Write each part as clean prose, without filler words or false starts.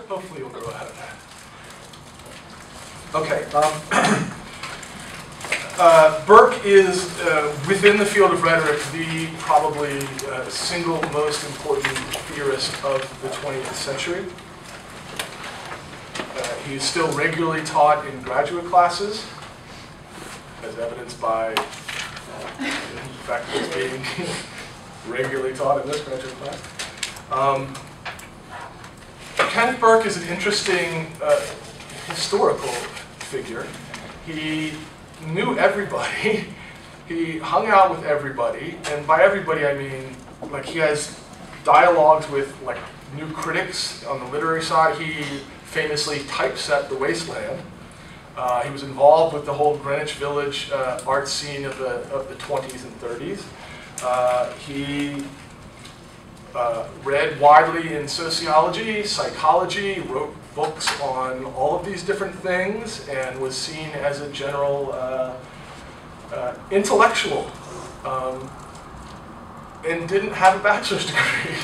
Hopefully you'll grow out of that. Okay. Burke is, within the field of rhetoric, the probably single most important theorist of the 20th century. He is still regularly taught in graduate classes, as evidenced by the fact that he's being regularly taught in this graduate class. Kenneth Burke is an interesting historical figure. He knew everybody. He hung out with everybody, and by everybody I mean, like, he has dialogues with like new critics on the literary side. He famously typeset The Wasteland. He was involved with the whole Greenwich Village art scene of the 20s and 30s. He read widely in sociology, psychology, wrote books on all of these different things, and was seen as a general intellectual, and didn't have a bachelor's degree.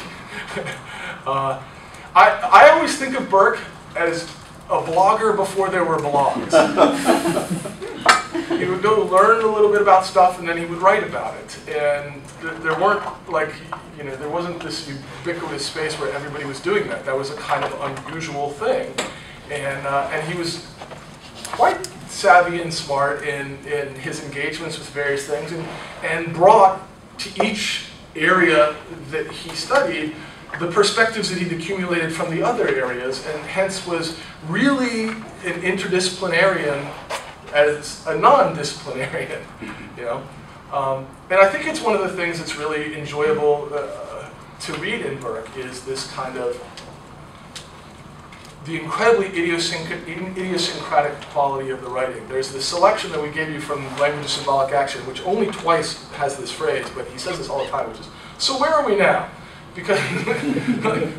I always think of Burke as a blogger before there were blogs. He would go learn a little bit about stuff, and then he would write about it. And there weren't, like, you know, there wasn't this ubiquitous space where everybody was doing that. That was a kind of unusual thing. And he was quite savvy and smart in his engagements with various things, and brought to each area that he studied the perspectives that he'd accumulated from the other areas, and hence was really an interdisciplinarian as a non-disciplinarian, you know. And I think it's one of the things that's really enjoyable to read in Burke is this kind of the incredibly idiosyncratic quality of the writing. There's the selection that we gave you from Language of Symbolic Action, which only twice has this phrase, but he says this all the time, which is, "So where are we now?" Because,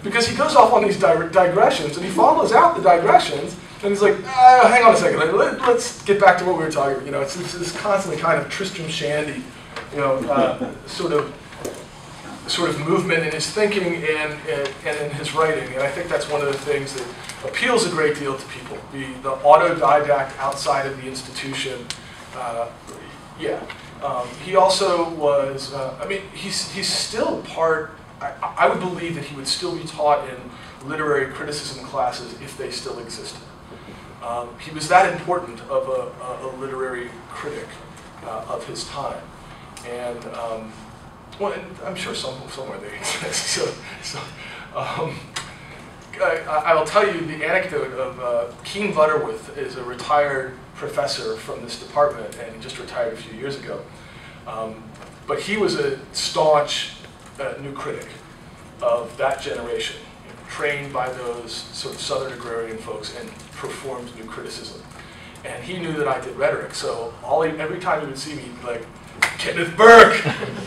because he goes off on these digressions, and he follows out the digressions, and he's like, hang on a second, let's get back to what we were talking about. You know, it's this constantly kind of Tristram Shandy, you know, sort of movement in his thinking and in his writing. And I think that's one of the things that appeals a great deal to people. The autodidact outside of the institution. He also was, I mean, he's still part, I would believe that he would still be taught in literary criticism classes if they still existed. He was that important of a literary critic of his time. And, well, and I'm sure somewhere they exist. I will tell you the anecdote of Keen Butterworth is a retired professor from this department, and he just retired a few years ago. But he was a staunch new critic of that generation, you know, trained by those sort of Southern agrarian folks and performed new criticism. And he knew that I did rhetoric, so every time he would see me, he'd be like, "Kenneth Burke,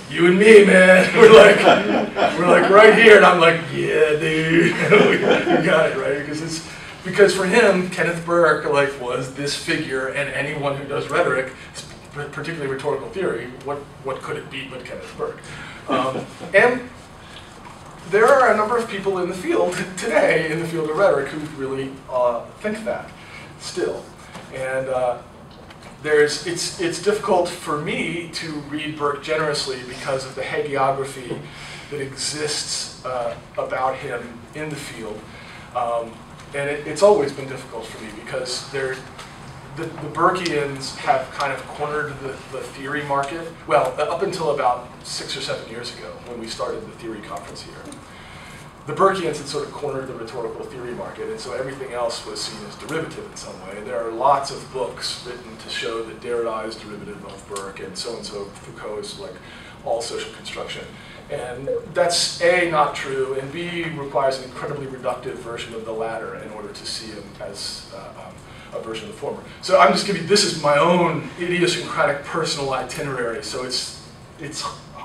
you and me, man, we're like right here," and I'm like, "Yeah, dude, we got it," right? Because for him, Kenneth Burke was this figure, and anyone who does rhetoric, particularly rhetorical theory, what could it be but Kenneth Burke? And there are a number of people in the field today, in the field of rhetoric, who really think that still, and. It's difficult for me to read Burke generously because of the hagiography that exists about him in the field. And it's always been difficult for me because the Burkeans have kind of cornered the theory market. Well, up until about 6 or 7 years ago when we started the theory conference here. The Burkeans had sort of cornered the rhetorical theory market, and so everything else was seen as derivative in some way. There are lots of books written to show that Derrida is derivative of Burke, and so Foucault is like all social construction. And that's A, not true, and B, requires an incredibly reductive version of the latter in order to see him as a version of the former. So I'm just giving, this is my own idiosyncratic personal itinerary, so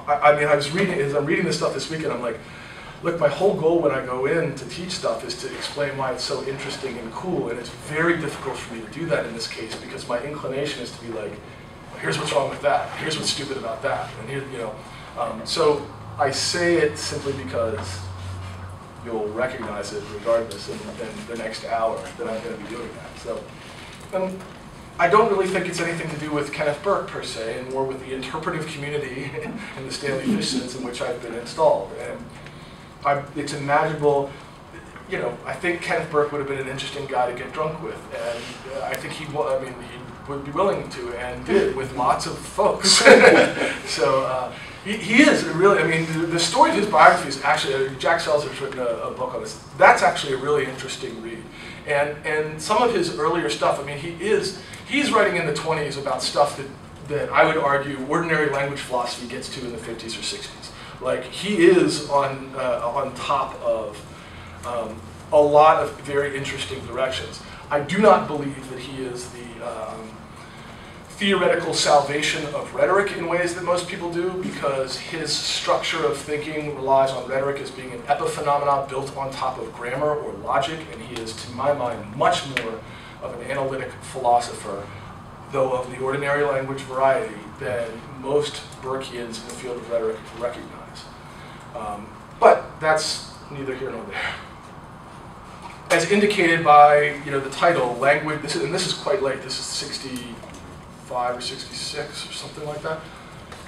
I mean, as I'm reading this stuff this weekend, I'm like, look, my whole goal when I go in to teach stuff is to explain why it's so interesting and cool, and it's very difficult for me to do that in this case because my inclination is to be like, well, here's what's wrong with that, here's what's stupid about that, and here, you know. So I say it simply because you'll recognize it regardless in the next hour that I'm going to be doing that. So, I don't really think it's anything to do with Kenneth Burke per se, and more with the interpretive community in the Stanley Fish sense in which I've been installed. And it's imaginable, you know, I think Kenneth Burke would have been an interesting guy to get drunk with, and I think he would be willing to, and did, with lots of folks. So he is really, I mean, the story of his biography is actually, Jack Selzer's written a book on this. That's actually a really interesting read. And some of his earlier stuff, I mean, he's writing in the 20s about stuff that I would argue ordinary language philosophy gets to in the 50s or 60s. Like, he is on top of a lot of very interesting directions. I do not believe that he is the theoretical salvation of rhetoric in ways that most people do, because his structure of thinking relies on rhetoric as being an epiphenomenon built on top of grammar or logic, and he is, to my mind, much more of an analytic philosopher, though of the ordinary language variety, than most Burkeans in the field of rhetoric recognize. But that's neither here nor there. As indicated by, you know, the title, language, this is quite late, this is 65 or 66 or something like that.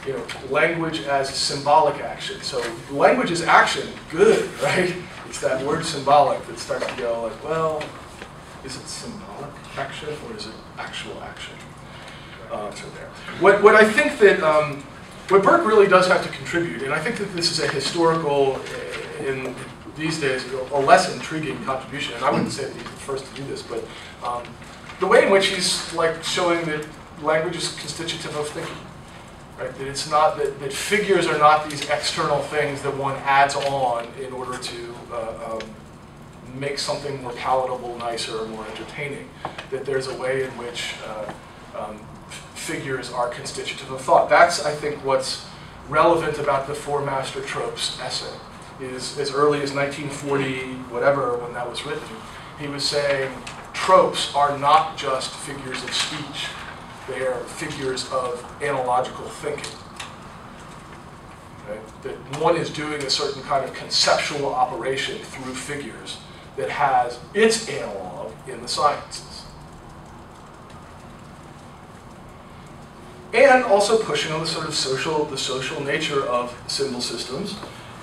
You know, language as symbolic action. So language is action, good, right? It's that word symbolic that starts to go like, well, is it symbolic action or is it actual action? So there. What I think that, what Burke really does have to contribute, and I think that this is a historical, in these days, a less intriguing contribution, and I wouldn't say that he's the first to do this, but the way in which he's like showing that language is constitutive of thinking, right? That it's not, that figures are not these external things that one adds on in order to make something more palatable, nicer, or more entertaining. That there's a way in which figures are constitutive of thought. That's, I think, what's relevant about the Four Master Tropes essay. Is as early as 1940, whatever, when that was written, he was saying tropes are not just figures of speech, they are figures of analogical thinking. Okay? That one is doing a certain kind of conceptual operation through figures that has its analog in the sciences. And also pushing on the sort of social nature of symbol systems,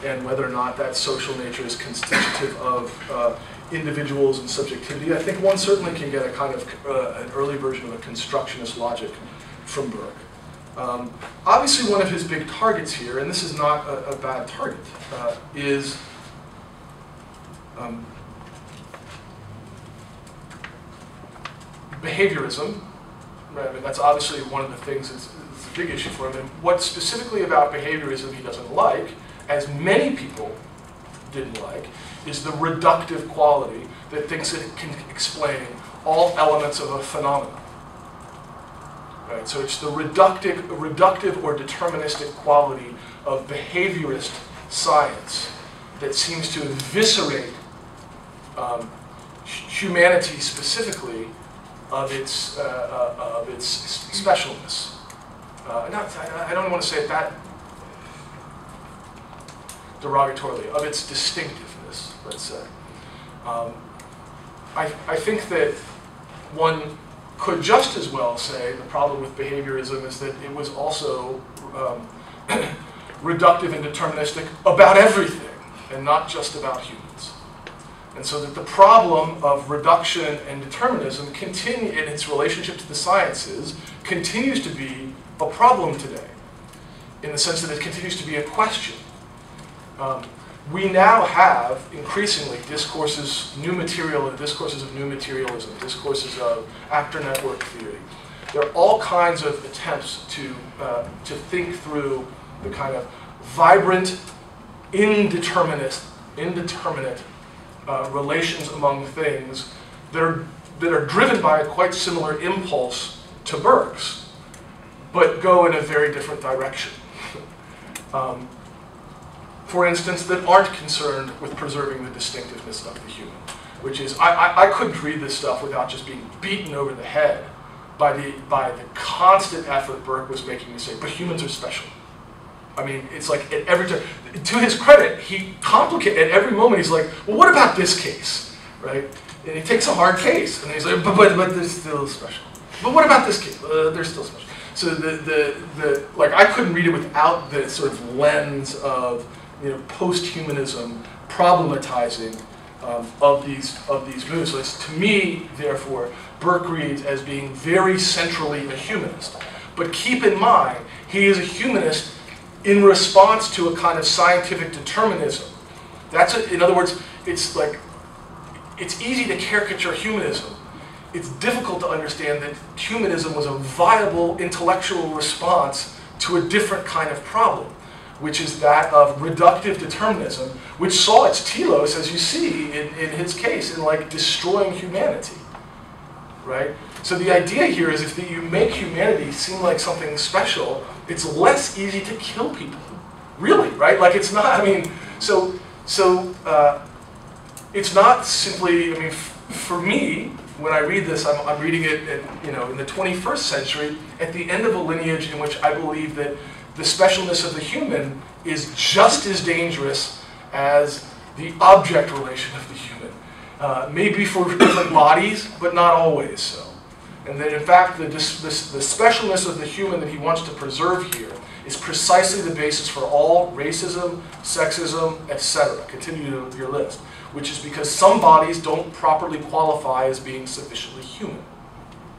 and whether or not that social nature is constitutive of individuals and subjectivity. I think one certainly can get a kind of an early version of a constructionist logic from Burke. Obviously, one of his big targets here, and this is not a bad target, is behaviorism. Right? I mean, that's obviously one of the things that's a big issue for him. And what specifically about behaviorism he doesn't like, as many people didn't like, is the reductive quality that thinks it can explain all elements of a phenomenon. Right? So it's the reductive or deterministic quality of behaviorist science that seems to eviscerate humanity specifically of its specialness. I don't want to say it that derogatorily, of its distinctiveness, let's say. I think that one could just as well say the problem with behaviorism is that it was also reductive and deterministic about everything, and not just about humans. And so that the problem of reduction and determinism in its relationship to the sciences continues to be a problem today, in the sense that it continues to be a question. We now have, increasingly, discourses of new materialism, discourses of actor network theory. There are all kinds of attempts to think through the kind of vibrant, indeterminate relations among things that are driven by a quite similar impulse to Burke's, but go in a very different direction. For instance, that aren't concerned with preserving the distinctiveness of the human, which is, I couldn't read this stuff without just being beaten over the head by the constant effort Burke was making to say, but humans are special. I mean, it's like at every turn. To his credit, he complicates at every moment. He's like, well, what about this case, right? And he takes a hard case, and he's like, but they're still special. But what about this case? They're still special. So like I couldn't read it without the sort of lens of post-humanism problematizing of these moves. So it's, to me, therefore, Burke reads as being very centrally a humanist. But keep in mind, he is a humanist in response to a kind of scientific determinism. In other words, it's like, it's easy to caricature humanism. It's difficult to understand that humanism was a viable intellectual response to a different kind of problem, which is that of reductive determinism, which saw its telos, as you see in his case, in like destroying humanity, right? So the idea here is if you make humanity seem like something special, it's less easy to kill people, really, right? Like it's not, I mean, it's not simply, I mean, for me, when I read this, I'm reading it in the 21st century, at the end of a lineage in which I believe that the specialness of the human is just as dangerous as the object relation of the human. Maybe for different bodies, but not always so. And that in fact, the specialness of the human that he wants to preserve here is precisely the basis for all racism, sexism, etc. Continue your list. Which is because some bodies don't properly qualify as being sufficiently human.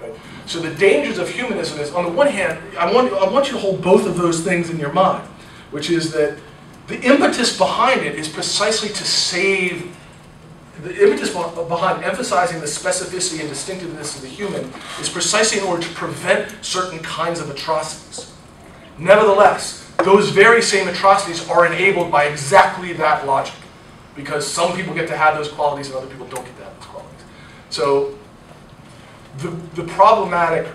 Right? So the dangers of humanism is, on the one hand, I want you to hold both of those things in your mind, which is that the impetus behind it is precisely to save, the impetus behind emphasizing the specificity and distinctiveness of the human is precisely in order to prevent certain kinds of atrocities. Nevertheless, those very same atrocities are enabled by exactly that logic. Because some people get to have those qualities and other people don't get to have those qualities. So the problematic,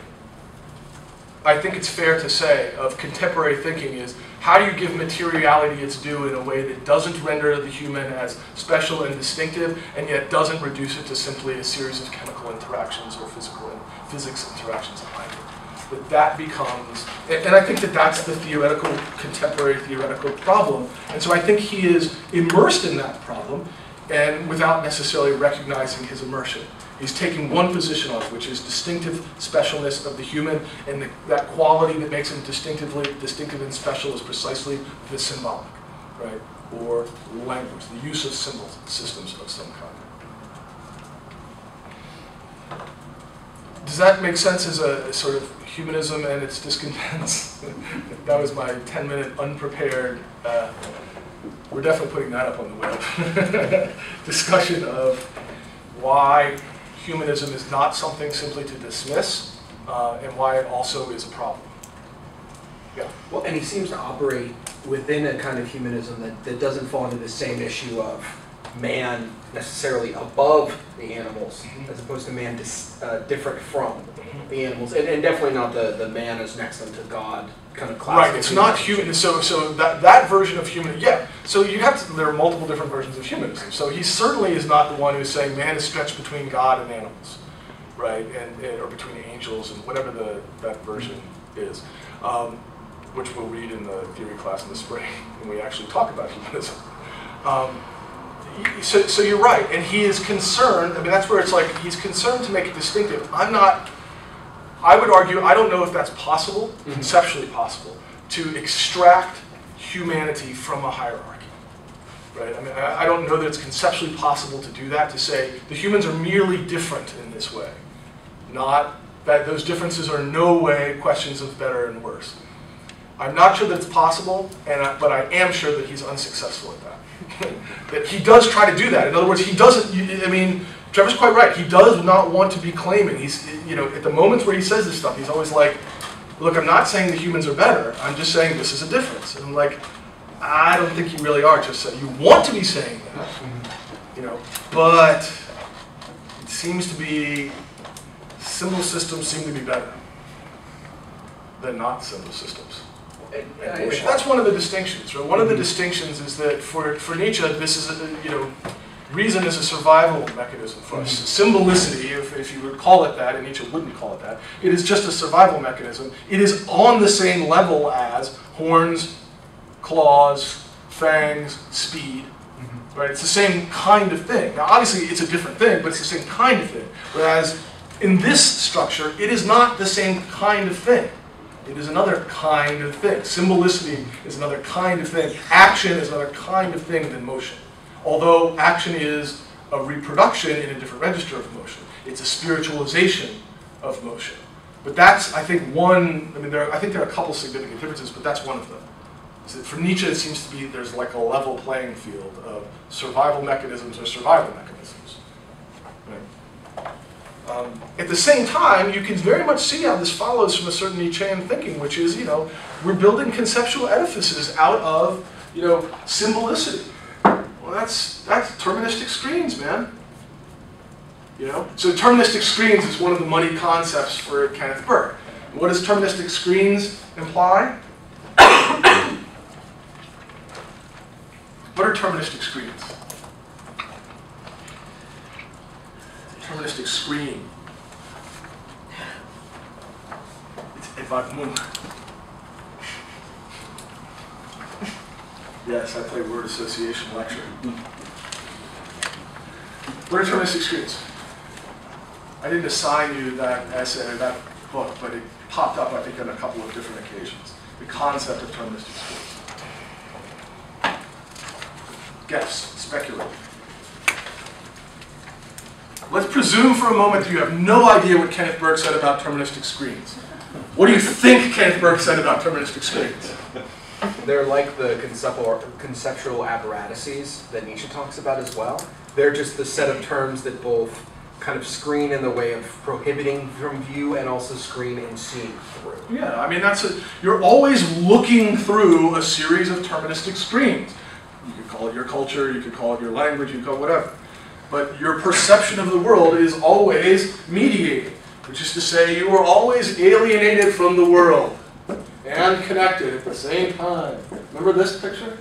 I think it's fair to say, of contemporary thinking is how do you give materiality its due in a way that doesn't render the human as special and distinctive and yet doesn't reduce it to simply a series of chemical interactions or physics interactions behind it. That becomes, and I think that that's the contemporary theoretical problem. And so I think he is immersed in that problem, and without necessarily recognizing his immersion. He's taking one position on it, which is distinctive specialness of the human, and that quality that makes him distinctive and special is precisely the symbolic, right? Or language, the use of symbols, systems of some kind. Does that make sense as a sort of humanism and its discontents? That was my 10-minute unprepared, we're definitely putting that up on the web, discussion of why humanism is not something simply to dismiss, and why it also is a problem. Yeah. Well, and he seems to operate within a kind of humanism that doesn't fall into the same issue of man necessarily above the animals, as opposed to man different from the animals, and definitely not the man is next unto God kind of class. Right, it's not human. So that version of human, yeah. So you have to. There are multiple different versions of humanism. So he certainly is not the one who's saying man is stretched between God and animals, right, or between angels and whatever that version is, which we'll read in the theory class in the spring when we actually talk about humanism. So you're right, and he is concerned. I mean, that's where it's like he's concerned to make it distinctive. I would argue, I don't know if that's possible, conceptually possible, to extract humanity from a hierarchy, right? I mean, I don't know that it's conceptually possible to do that, to say the humans are merely different in this way, not that those differences are in no way questions of better and worse. I'm not sure that it's possible, but I am sure that he's unsuccessful at that. That he does try to do that. In other words, he doesn't, I mean, Trevor's quite right. He does not want to be claiming. He's, at the moments where he says this stuff, he's always like, look, I'm not saying the humans are better. I'm just saying this is a difference. And I'm like, I don't think you really are just saying, you want to be saying that, but it seems to be, symbol systems seem to be better than not symbol systems. That's one of the distinctions. Right? One of the distinctions is that for Nietzsche, this is reason is a survival mechanism for us. Symbolicity, if you would call it that, and Nietzsche wouldn't call it that, it is just a survival mechanism. It is on the same level as horns, claws, fangs, speed. Right? It's the same kind of thing. Now, obviously, it's a different thing, but it's the same kind of thing. Whereas in this structure, it is not the same kind of thing. It is another kind of thing. Symbolicity is another kind of thing. Action is another kind of thing than motion. Although action is a reproduction in a different register of motion. It's a spiritualization of motion. But that's, I think, one, I mean, I think there are a couple significant differences, but that's one of them. So for Nietzsche, it seems to be there's like a level playing field of survival mechanisms or survival mechanisms. Right? At the same time, you can very much see how this follows from a certain Nietzschean thinking, which is, you know, we're building conceptual edifices out of, you know, symbolicity. Well, that's deterministic screens, man. You know, so deterministic screens is one of the money concepts for Kenneth Burke. And what does deterministic screens imply? What are deterministic screens? Deterministic screen. It's Evagmund. Yes, I play word association lecture. What are deterministic screens? I didn't assign you that essay or that book, but it popped up, I think, on a couple of different occasions. The concept of deterministic screens. Guess, speculate. Let's presume for a moment that you have no idea what Kenneth Burke said about deterministic screens. What do you think Kenneth Burke said about deterministic screens? They're like the conceptual apparatuses that Nietzsche talks about as well. They're just the set of terms that both kind of screen in the way of prohibiting from view and also screen and seeing through. Yeah, I mean, you're always looking through a series of deterministic screens. You could call it your culture, you could call it your language, you could call it whatever. But your perception of the world is always mediated, which is to say you are always alienated from the world and connected at the same time. Remember this picture?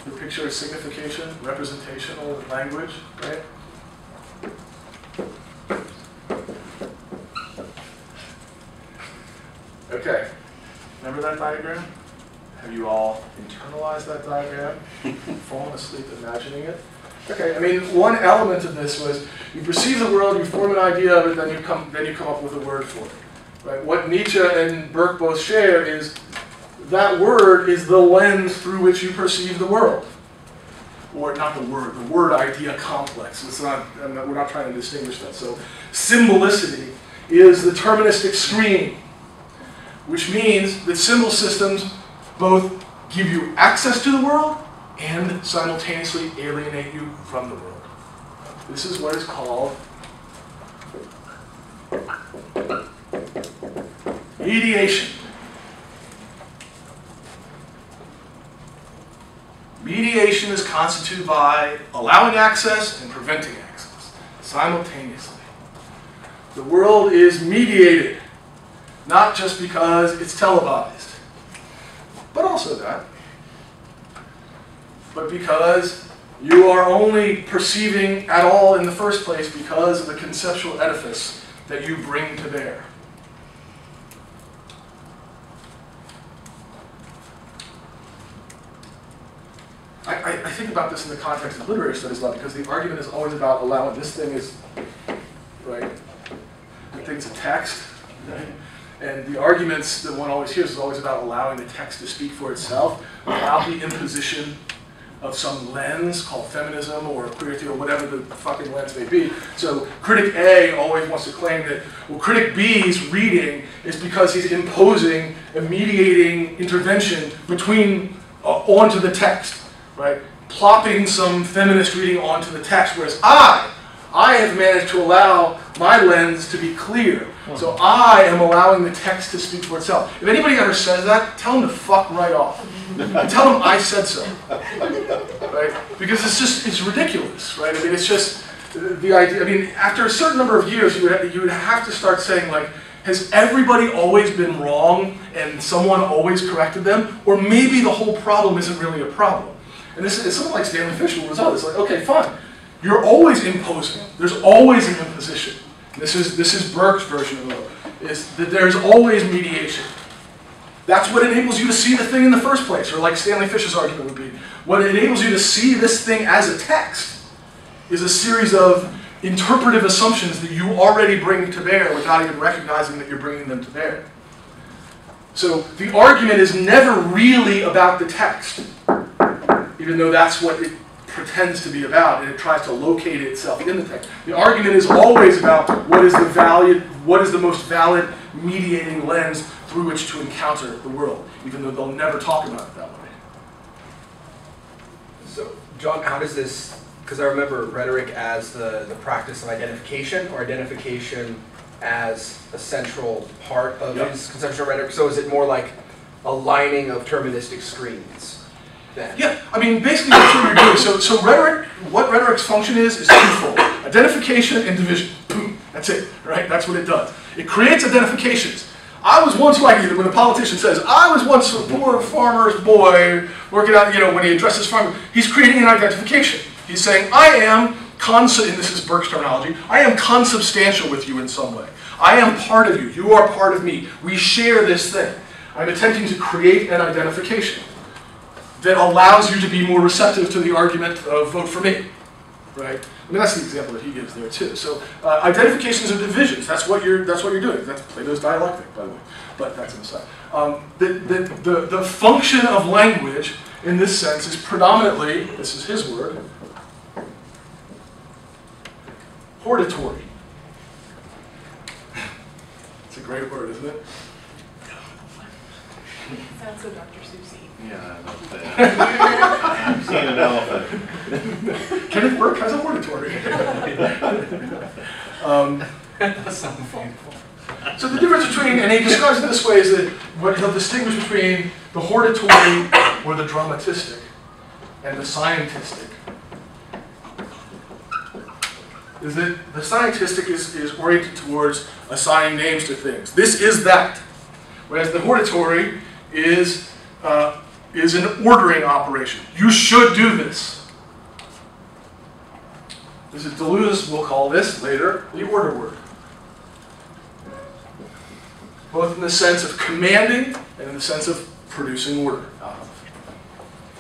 The picture is signification, representational language, right? Okay, remember that diagram? Have you all internalized that diagram? Fallen asleep imagining it? Okay, I mean, one element of this was you perceive the world, you form an idea of it, then you come up with a word for it. Right? What Nietzsche and Burke both share is that word is the lens through which you perceive the world. Or not the word idea complex. It's not, we're not trying to distinguish that. So symbolicity is the deterministic screen, which means that symbol systems both give you access to the world and simultaneously alienate you from the world. This is what is called mediation. Mediation is constituted by allowing access and preventing access simultaneously. The world is mediated, not just because it's televised, but also that, but because you are only perceiving at all in the first place because of the conceptual edifice that you bring to bear. I think about this in the context of literary studies a lot because the argument is always about allowing this thing is, right, the thing's a text, right? And the arguments that one always hears is always about allowing the text to speak for itself without the imposition of some lens called feminism or queer theory or whatever the fucking lens may be. So critic A always wants to claim that, well, critic B's reading is because he's imposing a mediating intervention between, onto the text, right? Plopping some feminist reading onto the text, whereas I have managed to allow my lens to be clear. So I am allowing the text to speak for itself. If anybody ever says that, tell them to fuck right off. Tell them I said so. Right? Because it's ridiculous, right? I mean, it's just the idea. I mean, after a certain number of years, you would have to start saying, like, has everybody always been wrong and someone always corrected them? Or maybe the whole problem isn't really a problem. And this is someone like Stanley Fisher was on. It's like, okay, fine. You're always imposing. There's always an imposition. This is Burke's version of it, is that there's always mediation. That's what enables you to see the thing in the first place, or like Stanley Fish's argument would be. What enables you to see this thing as a text is a series of interpretive assumptions that you already bring to bear without even recognizing that you're bringing them to bear. So the argument is never really about the text, even though that's what it pretends to be about, and it tries to locate itself in the text. The argument is always about what is the most valid mediating lens through which to encounter the world, even though they'll never talk about it that way. So, John, how does this, because I remember rhetoric as the practice of identification, or identification as a central part of his conception of rhetoric. So is it more like a lining of terministic screens then? Yeah, I mean, basically that's what you're doing. So rhetoric, what rhetoric's function is twofold. Identification and division. Boom, that's it, right? That's what it does. It creates identifications. I was once like you, when a politician says, I was once a poor farmer's boy, working out, when he addresses farmers, he's creating an identification. He's saying, I am, and this is Burke's terminology, I am consubstantial with you in some way. I am part of you. You are part of me. We share this thing. I'm attempting to create an identification that allows you to be more receptive to the argument of vote for me, right? I mean, that's the example that he gives there too. So identifications are divisions. That's what you're doing. That's Plato's dialectic, by the way. But that's an aside. The function of language in this sense is predominantly, this is his word, hortatory. It's a great word, isn't it? Sounds so Dr. Seussy. Yeah, I love that. I've seen an elephant. Kenneth Burke has a hortatory. That's something painful. So the difference between, and he describes it this way, is that what he'll distinguish between the hortatory or the dramatistic and the scientistic is that the scientistic is oriented towards assigning names to things. This is that. Whereas the hortatory is an ordering operation. You should do this. This is Deleuze will call this later the order word. Both in the sense of commanding and in the sense of producing order out of.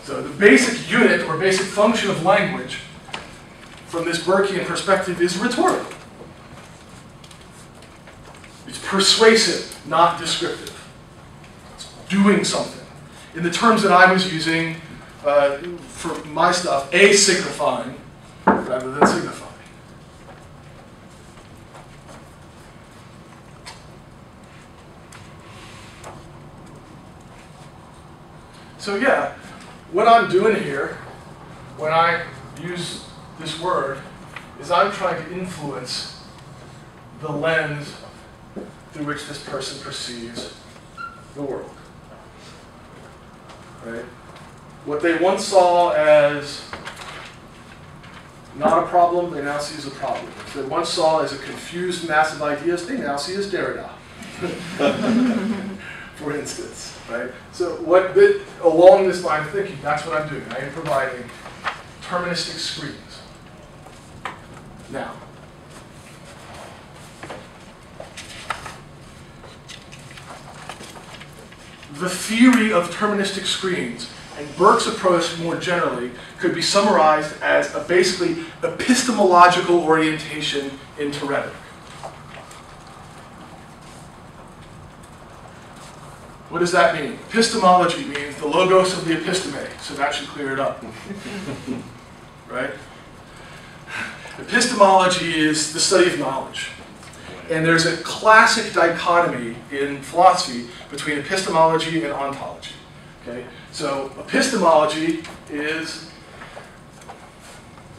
So the basic unit or basic function of language from this Burkean perspective is rhetorical. It's persuasive, not descriptive. It's doing something. In the terms that I was using for my stuff, asignifying rather than signifying. So yeah, what I'm doing here when I use this word is I'm trying to influence the lens through which this person perceives the world. Right? What they once saw as not a problem, they now see as a problem. What they once saw as a confused mass of ideas, they now see as Derrida. For instance, right? So along this line of thinking, that's what I'm doing. I am providing terministic screens. Now, the theory of deterministic screens and Burke's approach more generally could be summarized as a basically epistemological orientation into rhetoric. What does that mean? Epistemology means the logos of the episteme, so that should clear it up. Right? Epistemology is the study of knowledge. And there's a classic dichotomy in philosophy between epistemology and ontology. Okay? So epistemology is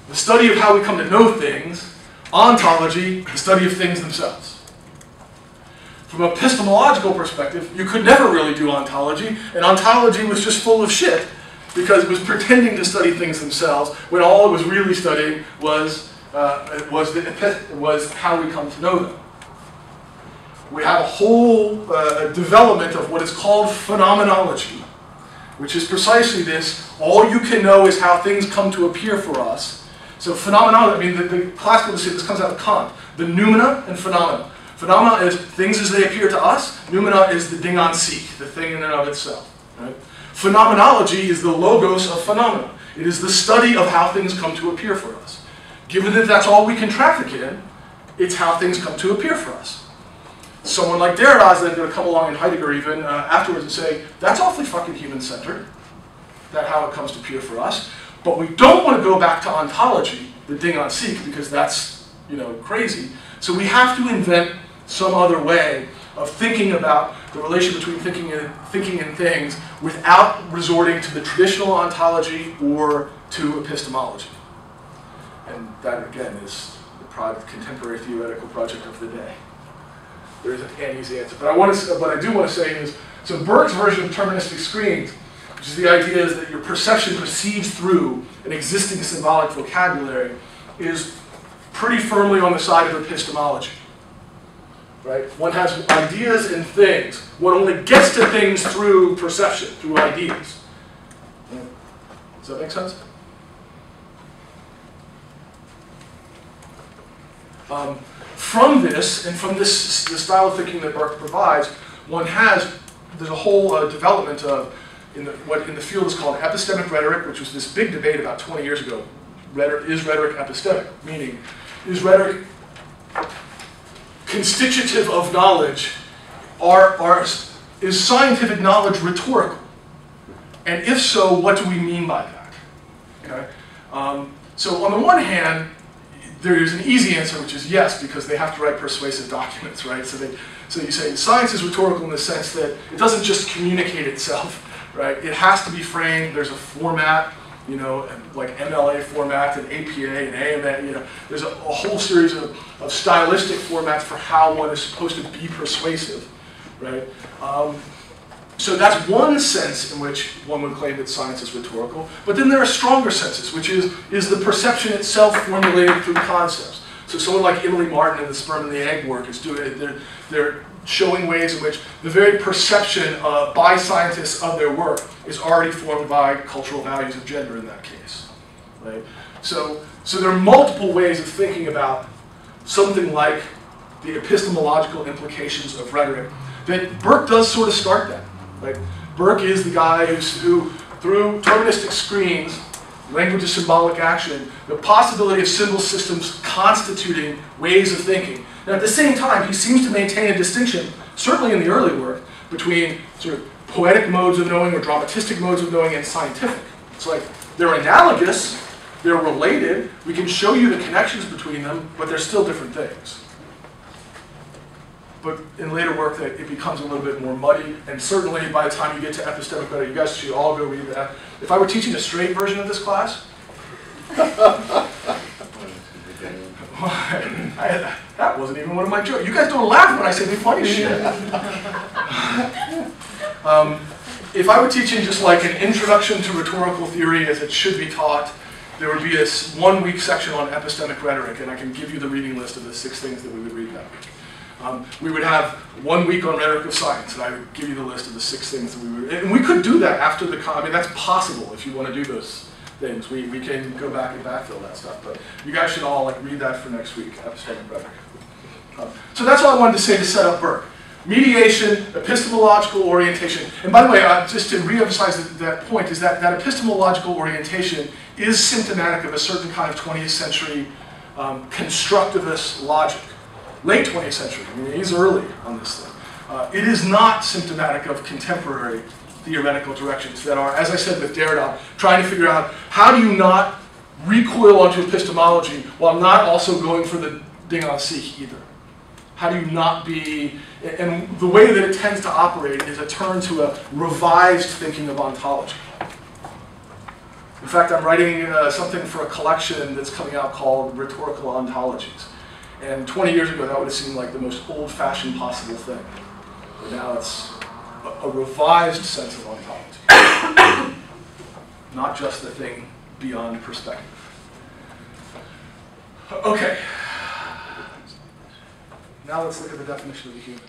the study of how we come to know things. Ontology, the study of things themselves. From an epistemological perspective, you could never really do ontology, and ontology was just full of shit because it was pretending to study things themselves when all it was really studying was how we come to know them. We have a whole development of what is called phenomenology, which is precisely this: all you can know is how things come to appear for us. So phenomenology, I mean, the classical decision, this comes out of Kant. the noumena and phenomena. Phenomena is things as they appear to us. Noumena is the ding on seek, the thing in and of itself. Right? Phenomenology is the logos of phenomena. It is the study of how things come to appear for us. Given that that's all we can traffic in, it's how things come to appear for us. Someone like Derrida is then going to come along in Heidegger even afterwards and say, that's awfully fucking human-centered, that's how it comes to appear for us. But we don't want to go back to ontology, the ding on seek, because that's, crazy. So we have to invent some other way of thinking about the relation between thinking and things without resorting to the traditional ontology or to epistemology. And that, again, is the contemporary theoretical project of the day. There isn't an easy answer. But what I do want to say is, so Burke's version of deterministic screens, which is the idea is that your perception proceeds through an existing symbolic vocabulary, is pretty firmly on the side of epistemology. Right? One has ideas and things. One only gets to things through perception, through ideas. Does that make sense? From this, and from this the style of thinking that Burke provides, there's a whole development of what in the field is called epistemic rhetoric, which was this big debate about 20 years ago. Is rhetoric epistemic? Meaning, is rhetoric constitutive of knowledge? Is scientific knowledge rhetorical? And if so, what do we mean by that? Okay? So on the one hand, there is an easy answer, which is yes, because they have to write persuasive documents, right? So you say science is rhetorical in the sense that it doesn't just communicate itself, right? It has to be framed. There's a format, like MLA format and APA and AMA. There's a whole series of stylistic formats for how one is supposed to be persuasive, right? So that's one sense in which one would claim that science is rhetorical. But then there are stronger senses, which is the perception itself formulated through concepts. So someone like Emily Martin in the Sperm and the Egg work is they're showing ways in which the very perception by scientists of their work is already formed by cultural values of gender in that case. Right? So there are multiple ways of thinking about something like the epistemological implications of rhetoric that Burke does sort of start that. Right? Burke is the guy who, through deterministic screens, language is symbolic action, the possibility of symbol systems constituting ways of thinking. And at the same time, he seems to maintain a distinction, certainly in the early work, between sort of poetic modes of knowing or dramatistic modes of knowing and scientific. It's like, they're analogous, they're related, we can show you the connections between them, but they're still different things. But in later work, it becomes a little bit more muddy, and certainly by the time you get to epistemic rhetoric, you guys should all go read that. If I were teaching a straight version of this class, that wasn't even one of my jokes. You guys don't laugh when I say the funny shit. If I were teaching just like an introduction to rhetorical theory as it should be taught, there would be a 1-week section on epistemic rhetoric, and I can give you the reading list of the 6 things that we would read that week. We would have 1 week on rhetoric of science, and I would give you the list of the 6 things that we would, and we could do that after the, I mean, that's possible if you want to do those things. We can go back and backfill that stuff, but you guys should all read that for next week, epistemic rhetoric. So that's all I wanted to say to set up Burke. Mediation, epistemological orientation, and by the way, just to re-emphasize that point, is that epistemological orientation is symptomatic of a certain kind of 20th century constructivist logic. Late 20th century, I mean, he's early on this thing. It is not symptomatic of contemporary theoretical directions that are, as I said with Derrida, trying to figure out how do you not recoil onto epistemology while not also going for the ding on seek either. How do you not be, and the way that it tends to operate is a turn to a revised thinking of ontology. In fact, I'm writing something for a collection that's coming out called Rhetorical Ontologies. And 20 years ago, that would have seemed like the most old-fashioned possible thing. But now it's a revised sense of ontology. Not just the thing beyond perspective. Okay. Now let's look at the definition of the human.